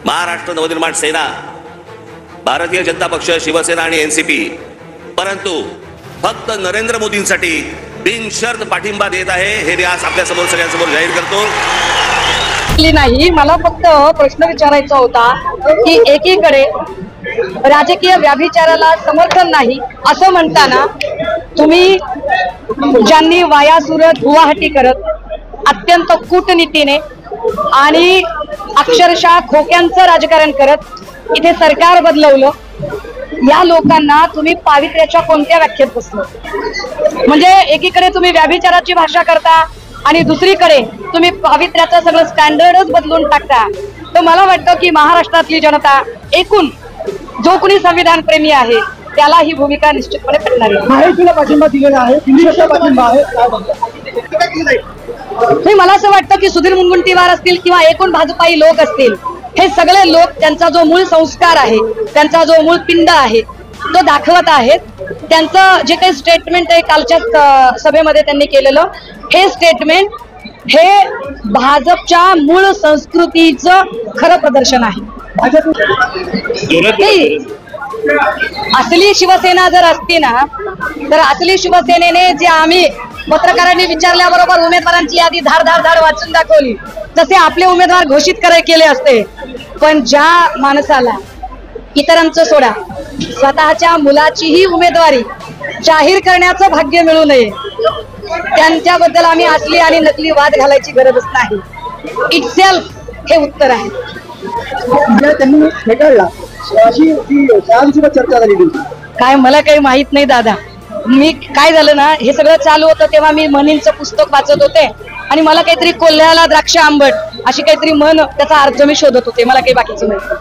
महाराष्ट्र नवनिर्माण सेना, भारतीय जनता पक्ष, शिवसेना आणि एनसीपी, परंतु फक्त नरेंद्र मोदींसाठी बिनशर्त पाठिंबा देत आहे हे मी आज आपल्या समोर सगळ्यांसमोर जाहीर करतो। नाही, मला फक्त प्रश्न विचारायचा होता की एकीकडे राजकीय व्याभिचाराला समर्थन नाही असं म्हणताना तुम्ही ज्यांनी वाया सुरत गुवाहाटी करत अत्यंत कूटनीतीने आणि अक्षरशः खोक्यांचं राजकारण करत इथे सरकार बदलवलं, या लोकांना तुम्ही पावित्र्याच्या कोणत्या व्याख्येत बसलं? म्हणजे एकीकडे तुम्ही व्याभिचाराची भाषा करता आणि दुसरीकडे तुम्ही पावित्र्याचं सगळं स्टँडर्डच बदलून टाकता। तर मला वाटतं की महाराष्ट्रातली जनता एकूण जो कोणी संविधान प्रेमी आहे त्याला ही भूमिका निश्चितपणे पटणार आहे। महायुतीला पाठिंबा दिलेला आहे, दिल्लीचा पाठिंबा आहे, नाही, मला असं वाटतं की सुधीर मुनगंटीवार असतील किंवा एकूण भाजपाई लोक असतील, हे सगळे लोक त्यांचा जो मूळ संस्कार आहे, त्यांचा जो मूळ पिंड आहे तो दाखवत आहेत। त्यांचं जे काही स्टेटमेंट आहे कालच्या सभेमध्ये त्यांनी केलेलं, हे स्टेटमेंट हे भाजपच्या मूळ संस्कृतीचं खरं प्रदर्शन आहे। असली शिवसेना जर असती ना, तर असली शिवसेनेने जे आम्ही पत्रकारांनी विचारल्याबरोबर उमेदवारांची यादी धाड धाड धाड वाचून दाखवली, जसे आपले उमेदवार घोषित केले असते। पण ज्या माणसाला इतरांचं सोडा स्वतःच्या मुलाचीही उमेदवारी जाहीर करण्याचं भाग्य मिळू नये, त्यांच्याबद्दल आम्ही असली आणि नकली वाद घालायची गरजच नाही। इटसेल्फ हे उत्तर आहे। त्यांनी फेटाळला अशी चर्चा झाली, काय मला काही माहित नाही दादा। मी काय झालं ना, हे सगळं चालू होतं तेव्हा मी म्हणींचं पुस्तक वाचत होते आणि मला काहीतरी कोल्ह्याला द्राक्ष आंबट अशी काहीतरी म्हण, त्याचा अर्थ मी शोधत होते, मला काही बाकीचं माहिती।